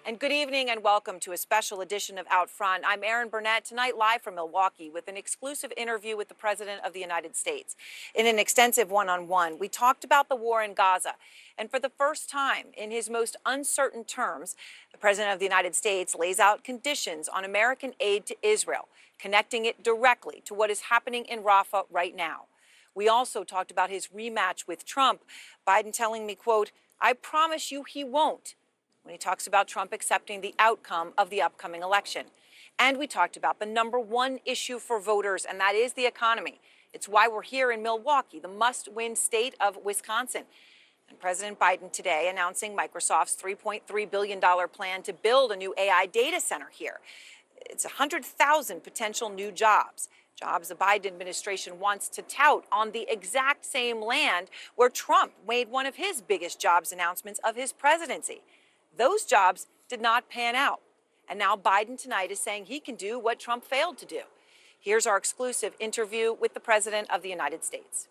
And good evening and welcome to a special edition of OutFront. I'm Erin Burnett, tonight live from Milwaukee with an exclusive interview with the President of the United States. In an extensive one-on-one, we talked about the war in Gaza. And for the first time in his most uncertain terms, the President of the United States lays out conditions on American aid to Israel, connecting it directly to what is happening in Rafah right now. We also talked about his rematch with Trump, Biden telling me, quote, "I promise you he won't," when he talks about Trump accepting the outcome of the upcoming election. And we talked about the #1 issue for voters, and that is the economy. It's why we're here in Milwaukee, the must-win state of Wisconsin. And President Biden today announcing Microsoft's $3.3 billion plan to build a new AI data center here. It's 100,000 potential new jobs. Jobs the Biden administration wants to tout on the exact same land where Trump made one of his biggest jobs announcements of his presidency. Those jobs did not pan out. And now Biden tonight is saying he can do what Trump failed to do. Here's our exclusive interview with the President of the United States.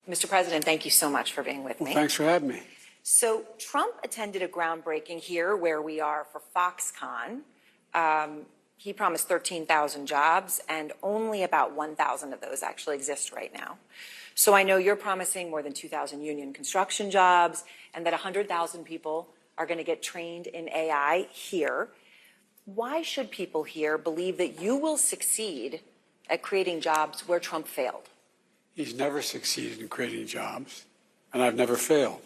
Mr. President, thank you so much for being with me. Thanks for having me. So Trump attended a groundbreaking here where we are for Foxconn. He promised 13,000 jobs, and only about 1,000 of those actually exist right now. So I know you're promising more than 2,000 union construction jobs and that 100,000 people are going to get trained in AI here. Why should people here believe that you will succeed at creating jobs where Trump failed? He's never succeeded in creating jobs, and I've never failed.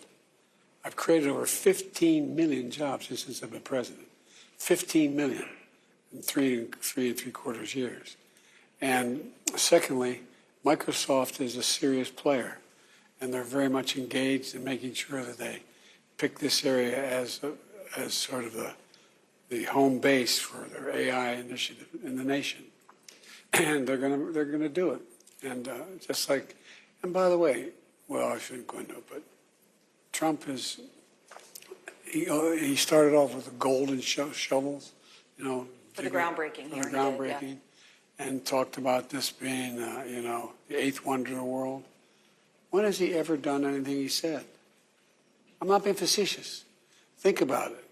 I've created over 15 million jobs since I've been president. 15 million in three and three-quarters years. And secondly, Microsoft is a serious player, and they're very much engaged in making sure that they pick this area as sort of the home base for their AI initiative in the nation. And they're gonna do it. And just like, and by the way, well, I shouldn't go into it, but Trump is, he started off with the golden shovels, you know. For the groundbreaking here. For the groundbreaking, and talked about this being, you know, the eighth wonder of the world. When has he ever done anything he said? I'm not being facetious. Think about it.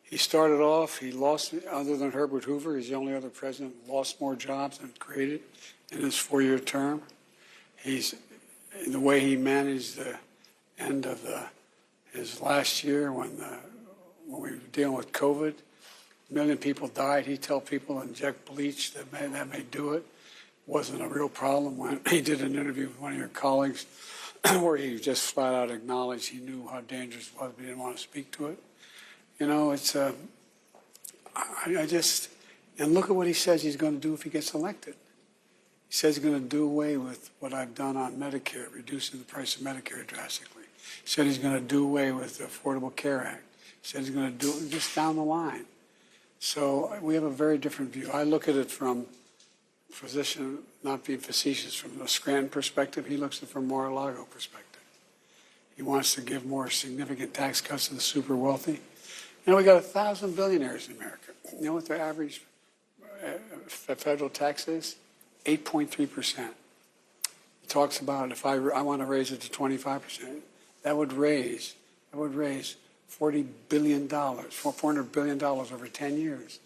He started off, he lost, other than Herbert Hoover, he's the only other president who lost more jobs than created in his 4-year term. He's, the way he managed the end of his last year when we were dealing with COVID, 1 million people died. He'd tell people to inject bleach, that may do it. Wasn't a real problem. When he did an interview with one of your colleagues where he just flat out acknowledged he knew how dangerous it was, but he didn't want to speak to it. You know, it's, I just, and look at what he says he's going to do if he gets elected. He says he's going to do away with what I've done on Medicare, reducing the price of Medicare drastically. He said he's going to do away with the Affordable Care Act. He said he's going to do it just down the line. So we have a very different view. I look at it from physician, not being facetious, from the Scranton perspective. He looks at it from Mar-a-Lago perspective. He wants to give more significant tax cuts to the super wealthy. You know, we got 1,000 billionaires in America. You know what their average federal tax is? 8.3%. He talks about if I want to raise it to 25%, that would raise $40 billion, $400 billion over 10 years.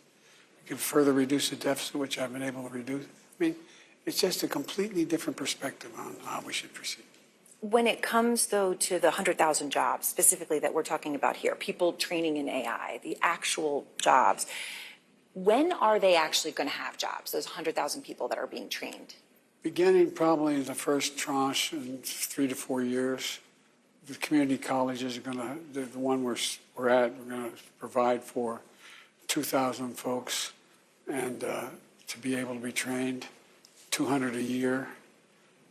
We can further reduce the deficit, which I've been able to reduce. I mean, it's just a completely different perspective on how we should proceed. When it comes, though, to the 100,000 jobs specifically that we're talking about here, people training in AI, the actual jobs, when are they actually going to have jobs, those 100,000 people that are being trained? Beginning probably the first tranche in 3 to 4 years. The community colleges are going to, the one we're at, we're going to provide for 2,000 folks and to be able to be trained, 200 a year.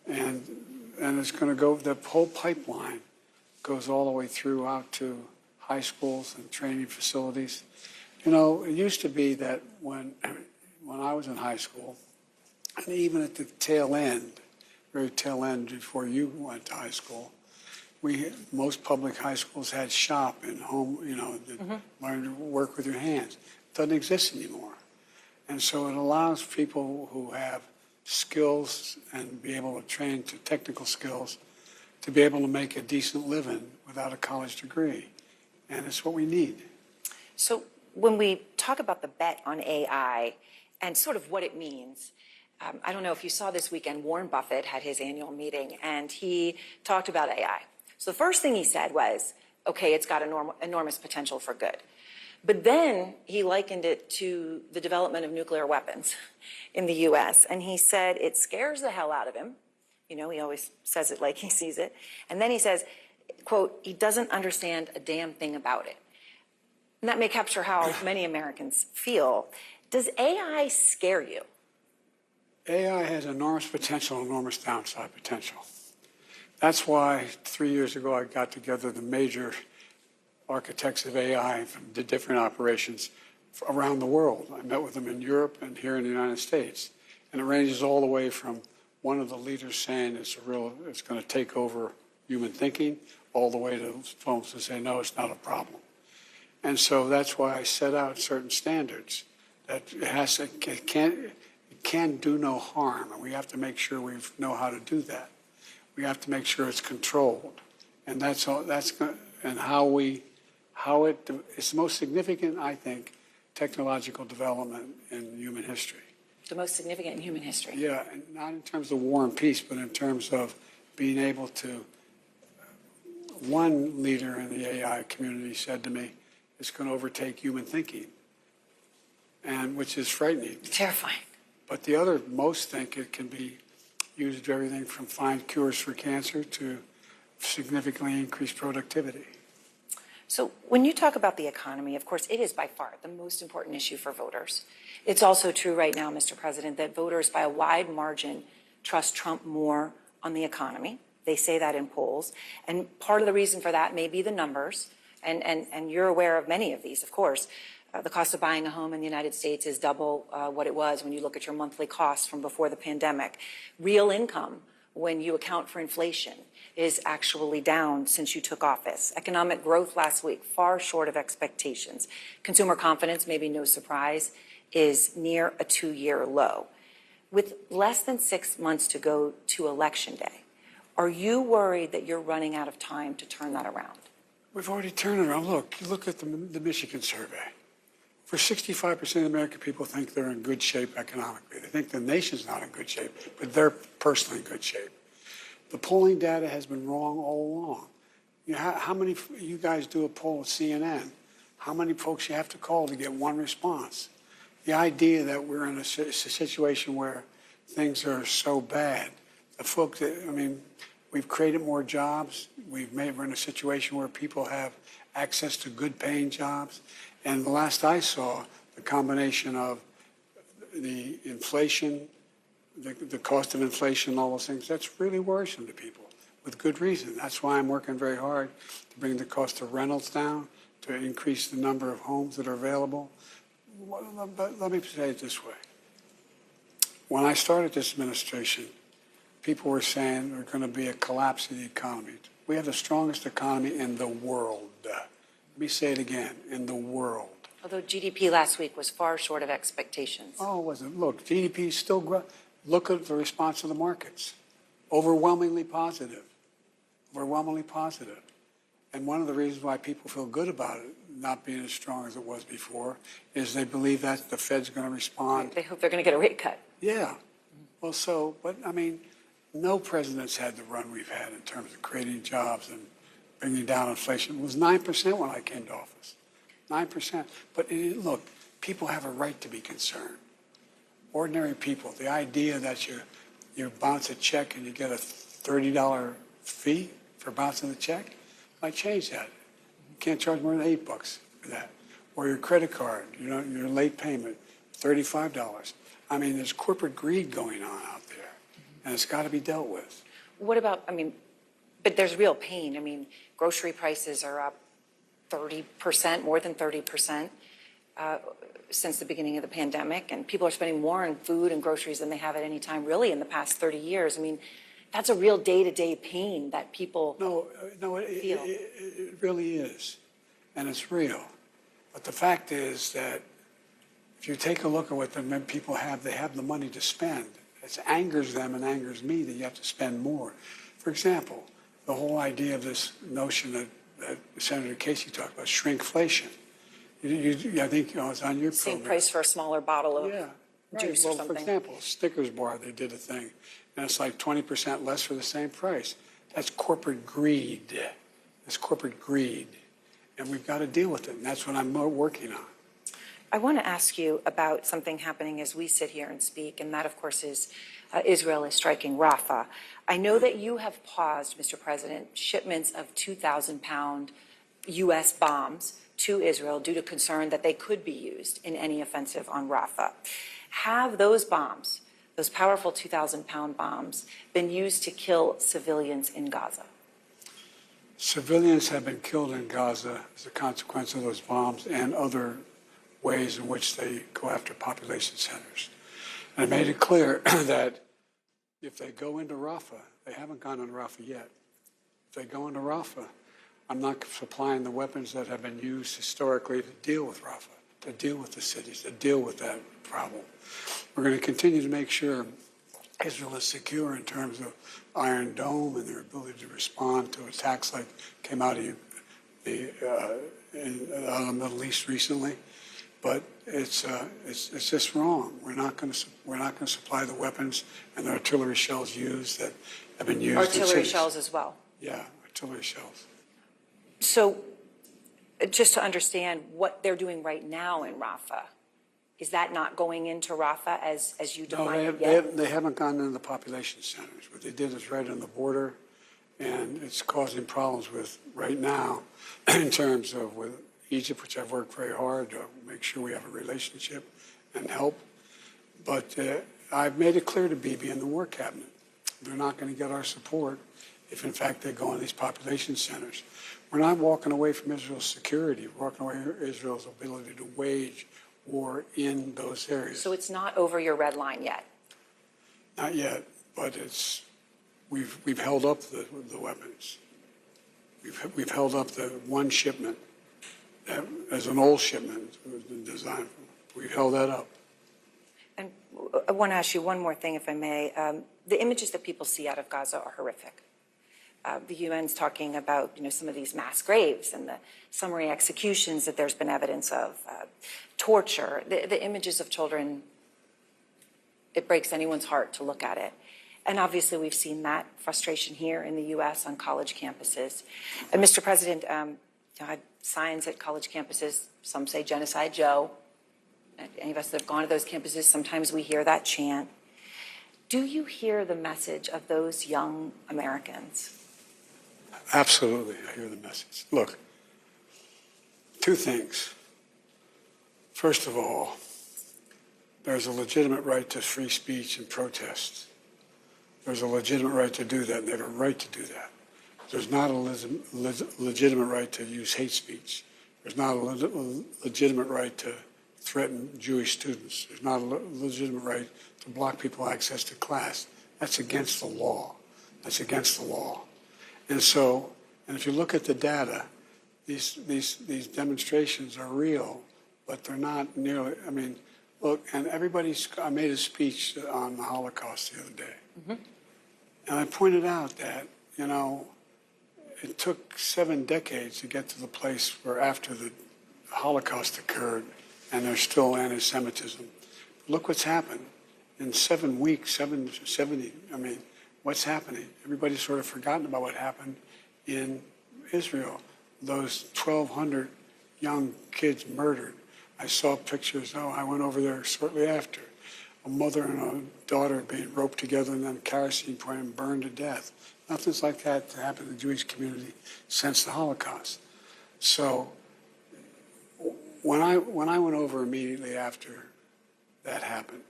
And it's going to go, the whole pipeline goes all the way through out to high schools and training facilities. You know, it used to be that when I was in high school, and even at the tail end, very tail end before you went to high school, most public high schools had shop and home, you know, learn to work with your hands. It doesn't exist anymore. And so it allows people who have skills and be able to train to technical skills to be able to make a decent living without a college degree. and it's what we need. So when we talk about the bet on AI and sort of what it means, I don't know if you saw this weekend, Warren Buffett had his annual meeting and he talked about AI. So the first thing he said was, okay, it's got enormous potential for good. But then he likened it to the development of nuclear weapons in the US. And he said it scares the hell out of him. You know, he always says it like he sees it. And then he says, quote, he doesn't understand a damn thing about it. And that may capture how many Americans feel. Does AI scare you? AI has enormous potential, enormous downside potential. That's why 3 years ago I got together the major architects of AI from the different operations around the world. I met with them in Europe and here in the United States. And it ranges all the way from one of the leaders saying it's going to take over human thinking, all the way to folks who say, no, it's not a problem. And so that's why I set out certain standards that it can't do no harm, and we have to make sure we know how to do that. We have to make sure it's controlled, and that's all. And it's the most significant, I think, technological development in human history. The most significant in human history. Yeah, and not in terms of war and peace, but in terms of being able to. One leader in the AI community said to me, "It's going to overtake human thinking," and which is frightening. Terrifying. But the other, most think it can be used for everything from find cures for cancer to significantly increase productivity. So when you talk about the economy, of course, it is by far the most important issue for voters. It's also true right now, Mr. President, that voters by a wide margin trust Trump more on the economy. They say that in polls. And part of the reason for that may be the numbers. And you're aware of many of these, of course. The cost of buying a home in the United States is double what it was when you look at your monthly costs from before the pandemic. Real income, when you account for inflation, is actually down since you took office. Economic growth last week, far short of expectations. Consumer confidence, maybe no surprise, is near a 2-year low. With less than 6 months to go to Election Day, are you worried that you're running out of time to turn that around? We've already turned it around. Look, you look at the Michigan survey. For 65% of the American people think they're in good shape economically. They think the nation's not in good shape, but they're personally in good shape. The polling data has been wrong all along. How many, you guys do a poll at CNN, how many folks you have to call to get one response? The idea that we're in a situation where things are so bad, the folks that, we've created more jobs. We're in a situation where people have access to good paying jobs. And the last I saw, the combination of the inflation, the cost of inflation, and all those things, that's really worrisome to people with good reason. That's why I'm working very hard to bring the cost of rentals down, to increase the number of homes that are available. But let me say it this way. When I started this administration, people were saying there's going to be a collapse of the economy. We have the strongest economy in the world. Let me say it again, in the world. Although GDP last week was far short of expectations. Oh, it wasn't. Look, GDP is still growing. Look at the response of the markets. Overwhelmingly positive. Overwhelmingly positive. And one of the reasons why people feel good about it not being as strong as it was before is they believe that the Fed's going to respond. They hope they're going to get a rate cut. Yeah. Well, no president's had the run we've had in terms of creating jobs and bringing down inflation. It was 9% when I came to office. 9%. But look, people have a right to be concerned. Ordinary people, the idea that you bounce a check and you get a $30 fee for bouncing the check, I changed that. You can't charge more than $8 for that. Or your credit card, your late payment, $35. There's corporate greed going on out there, and it's got to be dealt with. What about, but there's real pain. Grocery prices are up 30%, more than 30% since the beginning of the pandemic, and people are spending more on food and groceries than they have at any time really in the past 30 years. That's a real day-to-day pain that people feel. It really is, and it's real. But the fact is that if you take a look at what the people have, they have the money to spend. It angers them and angers me that you have to spend more. For example, the whole idea of this notion that that Senator Casey talked about, shrinkflation. I think it's on your Same program. price for a smaller bottle of Yeah, right. juice or Well, something. for example, Snickers bar, they did a thing, and it's like 20% less for the same price. That's corporate greed. That's corporate greed, and we've got to deal with it, and that's what I'm working on. I want to ask you about something happening as we sit here and speak, and that, of course, is Israel is striking Rafah. I know that you have paused, Mr. President, shipments of 2,000-pound U.S. bombs to Israel due to concern that they could be used in any offensive on Rafah. Have those bombs, those powerful 2,000-pound bombs, been used to kill civilians in Gaza? Civilians have been killed in Gaza as a consequence of those bombs and other ways in which they go after population centers. And I made it clear that if they go into Rafah, they haven't gone into Rafah yet. If they go into Rafah, I'm not supplying the weapons that have been used historically to deal with Rafah, to deal with the cities, to deal with that problem. We're going to continue to make sure Israel is secure in terms of Iron Dome and their ability to respond to attacks like came out of the Middle East recently. But it's just wrong. We're not going to supply the weapons and the artillery shells used that have been used. Artillery shells as well. Yeah, artillery shells. So, just to understand what they're doing right now in Rafah, is that not going into Rafah as you define it yet? They haven't gone into the population centers. What they did is right on the border, and it's causing problems with right now in terms of with Egypt, which I've worked very hard to make sure we have a relationship and help. But I've made it clear to Bibi and the War Cabinet, they're not going to get our support if, in fact, they go in these population centers. We're not walking away from Israel's security. We're walking away from Israel's ability to wage war in those areas. So it's not over your red line yet? Not yet, but we've held up the weapons. We've held up the one shipment as an old shipment was designed. We've held that up. And I want to ask you one more thing, if I may. The images that people see out of Gaza are horrific. The UN's talking about, some of these mass graves and the summary executions that there's been evidence of, torture. The images of children, it breaks anyone's heart to look at it. And obviously, we've seen that frustration here in the U.S. on college campuses. And Mr. President, I had signs at college campuses. Some say Genocide Joe. Any of us that have gone to those campuses, sometimes we hear that chant. Do you hear the message of those young Americans? Absolutely, I hear the message. Look, two things. First of all, there's a legitimate right to free speech and protest. There's a legitimate right to do that, and they have a right to do that. There's not a legitimate right to use hate speech. There's not a legitimate right to threaten Jewish students. There's not a legitimate right to block people access to class. That's against the law. That's against the law. And so, and if you look at the data, these demonstrations are real, but they're not nearly, look, and I made a speech on the Holocaust the other day. Mm-hmm. And I pointed out that, it took 7 decades to get to the place where after the Holocaust occurred, and there's still anti-Semitism. Look what's happened. In 7 weeks, 70, what's happening? Everybody's sort of forgotten about what happened in Israel. Those 1,200 young kids murdered. I saw pictures, I went over there shortly after. A mother and a daughter being roped together and then kerosene poured and burned to death. Nothing's like that to happen in the Jewish community since the Holocaust. So when I went over immediately after that happened,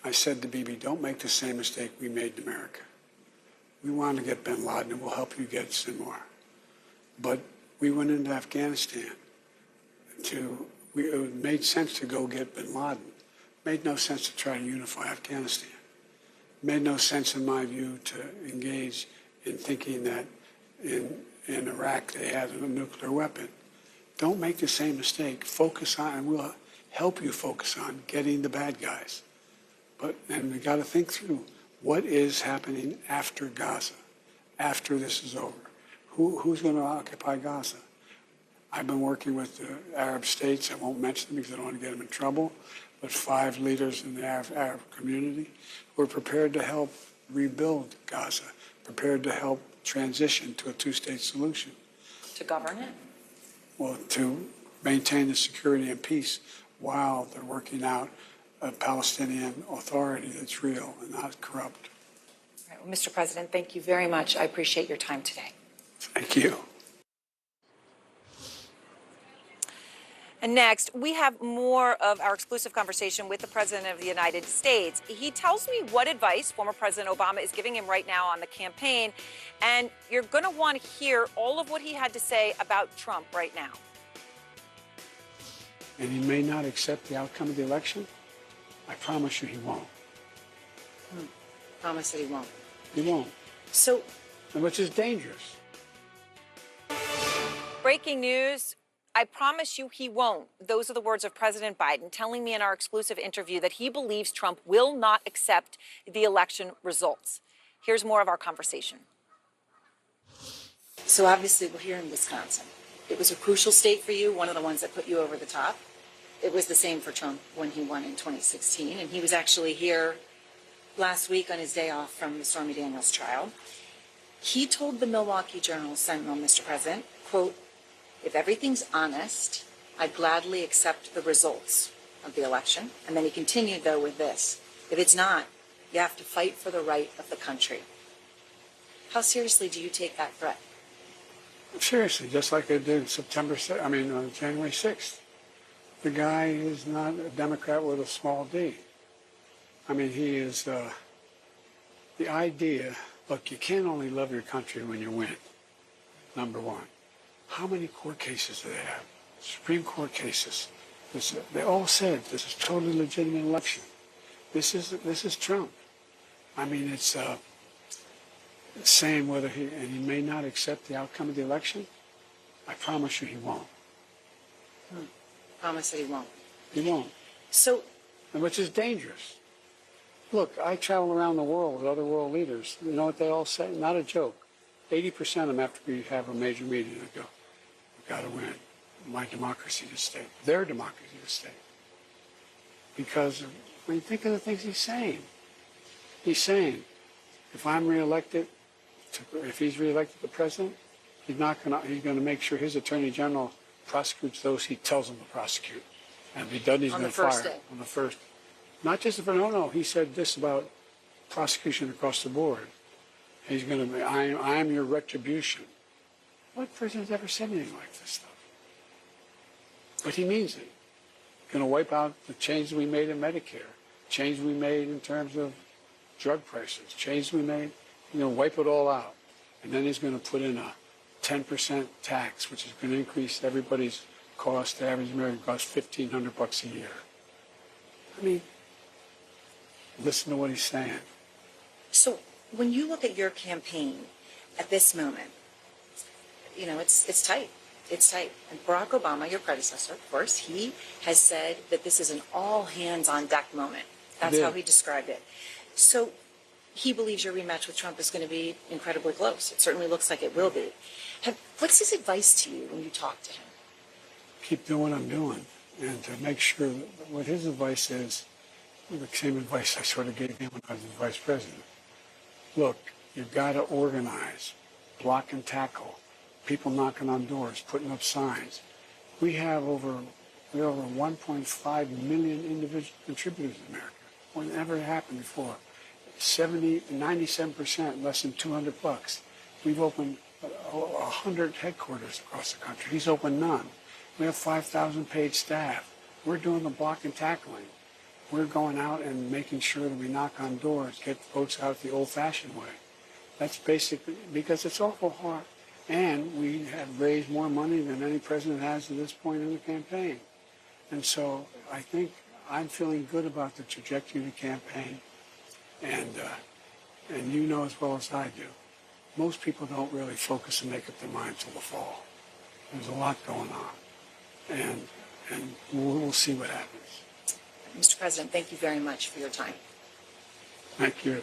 I said to Bibi, don't make the same mistake we made in America. We wanted to get bin Laden, and we'll help you get Sinwar. But we went into Afghanistan it made sense to go get bin Laden. It made no sense to try to unify Afghanistan. It made no sense, in my view, to engage in thinking that in Iraq they had a nuclear weapon. Don't make the same mistake. Focus on, and we'll help you focus on getting the bad guys. And we got to think through what is happening after Gaza, after this is over. Who's going to occupy Gaza? I've been working with the Arab states. I won't mention them because I don't want to get them in trouble. But 5 leaders in the Arab community who are prepared to help rebuild Gaza, prepared to help transition to a 2-state solution. To govern it? Well, to maintain the security and peace while they're working out a Palestinian authority that's real and not corrupt. All right, well, Mr. President, thank you very much. I appreciate your time today. Thank you. And next, we have more of our exclusive conversation with the President of the United States. He tells me what advice former President Obama is giving him right now on the campaign. And you're going to want to hear all of what he had to say about Trump right now. And he may not accept the outcome of the election. I promise you he won't. Promise that he won't. He won't. So, and which is dangerous. Breaking news. I promise you he won't. Those are the words of President Biden telling me in our exclusive interview that he believes Trump will not accept the election results. Here's more of our conversation. So obviously we're here in Wisconsin. It was a crucial state for you, one of the ones that put you over the top. It was the same for Trump when he won in 2016. And he was actually here last week on his day off from the Stormy Daniels trial. He told the Milwaukee Journal-Sentinel, Mr. President, quote, "If everything's honest, I'd gladly accept the results of the election." And then he continued, though, with this: "If it's not, you have to fight for the right of the country." How seriously do you take that threat? Seriously, just like I did January 6th. The guy is not a Democrat with a small d. I mean, he is the idea. Look, you can't only love your country when you win, number one. How many court cases do they have? Supreme Court cases. They all said this is a totally legitimate election. This is Trump. I mean, it's saying whether he may not accept the outcome of the election. I promise you he won't. Promise that he won't. He won't. So, and which is dangerous. Look, I travel around the world with other world leaders. You know what they all say? Not a joke. 80% of them, after we have a major meeting, they go, "We've got to win. My democracy to stay. Their democracy to stay." Because when you think of the things he's saying, if I'm reelected, if he's reelected the president, he's going to make sure his attorney general prosecutes those he tells them to prosecute. And if he doesn't, he's going to fire him on the first. Not just the first. No. He said this about prosecution across the board. He's going to. I am your retribution. What president's ever said anything like this stuff? But he means it. Going to wipe out the changes we made in Medicare, changes we made in terms of drug prices, changes we made. He's going to wipe it all out, and then he's going to put in a 10% tax, which is going to increase everybody's cost. The average American costs $1,500 a year. I mean, listen to what he's saying. So when you look at your campaign at this moment, you know, it's tight. It's tight. And Barack Obama, your predecessor, of course, he has said that this is an all-hands-on-deck moment. That's how he described it. So he believes your rematch with Trump is going to be incredibly close. It certainly looks like it will be. What's his advice to you when you talk to him? Keep doing what I'm doing, and to make sure that what his advice is, the same advice I sort of gave him when I was the vice president. Look, you've got to organize, block and tackle, people knocking on doors, putting up signs. We have over 1.5 million individual contributors in America. More than ever happened before. 97% less than $200. We've opened 100 headquarters across the country. He's opened none. We have 5,000 paid staff. We're doing the block and tackling. We're going out and making sure that we knock on doors, get votes out the old-fashioned way. That's basically because it's awful hard. And we have raised more money than any president has to this point in the campaign. And so I think I'm feeling good about the trajectory of the campaign. And you know as well as I do, most people don't really focus and make up their mind till the fall. There's a lot going on. And we'll see what happens. Mr. President, thank you very much for your time. Thank you.